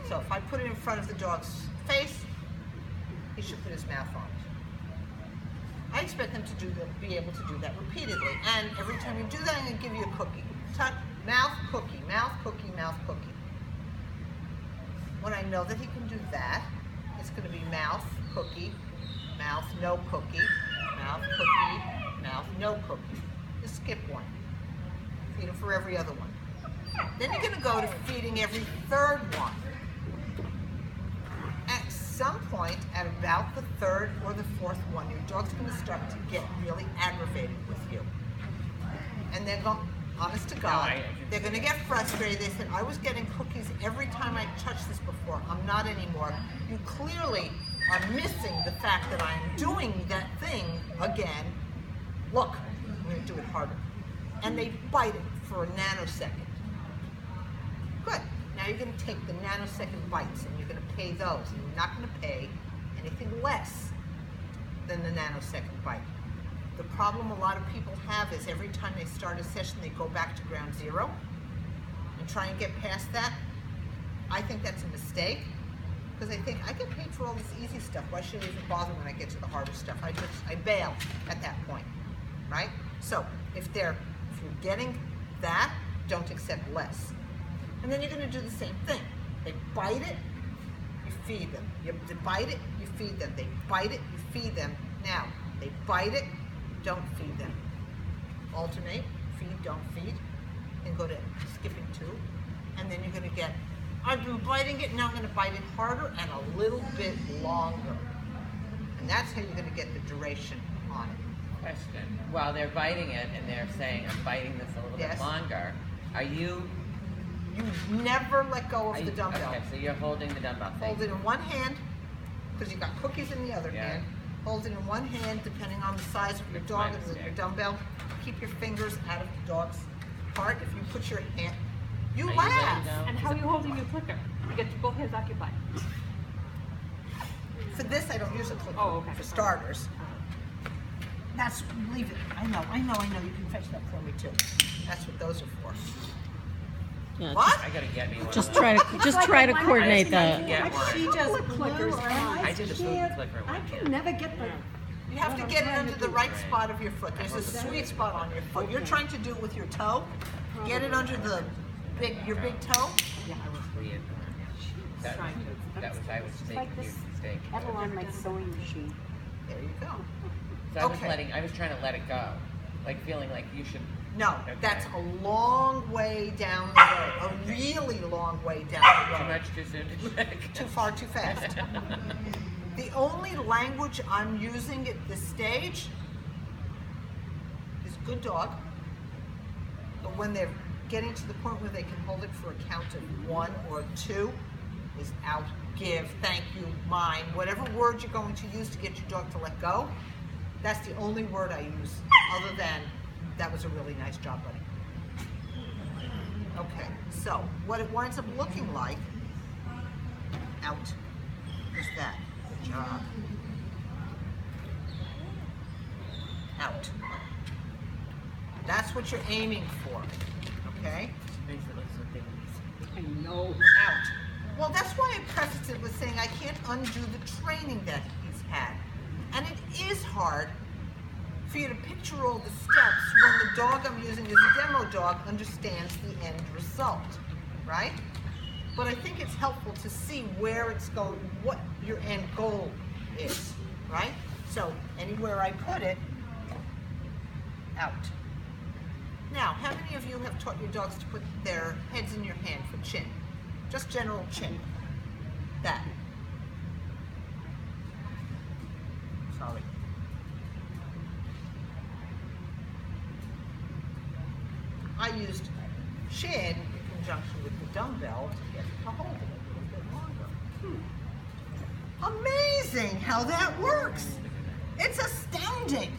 So if I put it in front of the dog's face, he should put his mouth on it. I expect them to be able to do that repeatedly. And every time you do that, I'm going to give you a cookie. Touch, mouth, cookie, mouth, cookie, mouth, cookie. When I know that he can do that, it's going to be mouth, cookie, mouth, no cookie, mouth, cookie, mouth, no cookie. Just skip one. Feed him for every other one. Then you're going to go to feeding every third one. At some point, at about the third or the fourth one, your dog's going to start to get really aggravated with you. And they're going, honest to God, they're going to get frustrated. They said, I was getting cookies every time I touched this before. I'm not anymore. You clearly are missing the fact that I'm doing that thing again. Look, I'm going to do it harder. And they bite it for a nanosecond. Good. Now you're going to take the nanosecond bites and you're going to pay those. And you're not going to pay anything less than the nanosecond bite. The problem a lot of people have is every time they start a session, they go back to ground zero and try and get past that. I think that's a mistake because I think I get paid for all this easy stuff. Why should I even bother when I get to the harder stuff? I bail at that point, right? So if you're getting that, don't accept less. And then you're going to do the same thing. They bite it, you feed them. They bite it, you feed them. They bite it, you feed them. Now, they bite it, don't feed them. Alternate, feed, don't feed, and go to skipping 2. And then you're going to get, I've been biting it, now I'm going to bite it harder and a little bit longer. And that's how you're going to get the duration on it. Question. While they're biting it and they're saying, I'm biting this a little bit longer, are you... You never let go of the dumbbell. Okay, so you're holding the dumbbell. Hold it in one hand, because you've got cookies in the other hand. Hold it in one hand, depending on the size of your dog and your dumbbell. Keep your fingers out of the dog's part. If you put your hand, you laugh. And how are you holding your clicker? You get both hands occupied. For this, I don't use a clicker. Oh, okay. For starters. That's, leave it. I know. You can fetch that for me too. That's what those are for. Yeah, What? I gotta get me one. Just try to coordinate that. She just clickers. I did a food clicker one. I can never get the... You have to get it under the right spot of your foot. There's a sweet spot on your foot. You're trying to do it with your toe. Get it under your big toe. Yeah, I was weird. I was making a huge mistake. Pedal on my sewing machine. There you go. So I was trying to let it go. Like feeling like you should... No, that's a long way down the road. A really long way down the road. Too much too soon, too quick. Too far, too fast. The only language I'm using at this stage is good dog. But when they're getting to the point where they can hold it for a count of 1 or 2, is out, give, thank you, mine, whatever word you're going to use to get your dog to let go, that's the only word I use other than, that was a really nice job, buddy. Okay, so what it winds up looking like, out, is that. Good job. Out. That's what you're aiming for, okay? Makes it look so big. I know. Out. Well, that's why I prefaced it with saying I can't undo the training that he's had. And it is hard for you to picture all the steps when the dog I'm using as a demo dog understands the end result, right? But I think it's helpful to see where it's going, what your end goal is, right? So anywhere I put it, out. Now, how many of you have taught your dogs to put their heads in your hand for chin? Just general chin. That. Sorry. I used chin in conjunction with the dumbbell to get to hold it a little bit longer. Amazing how that works. It's astounding.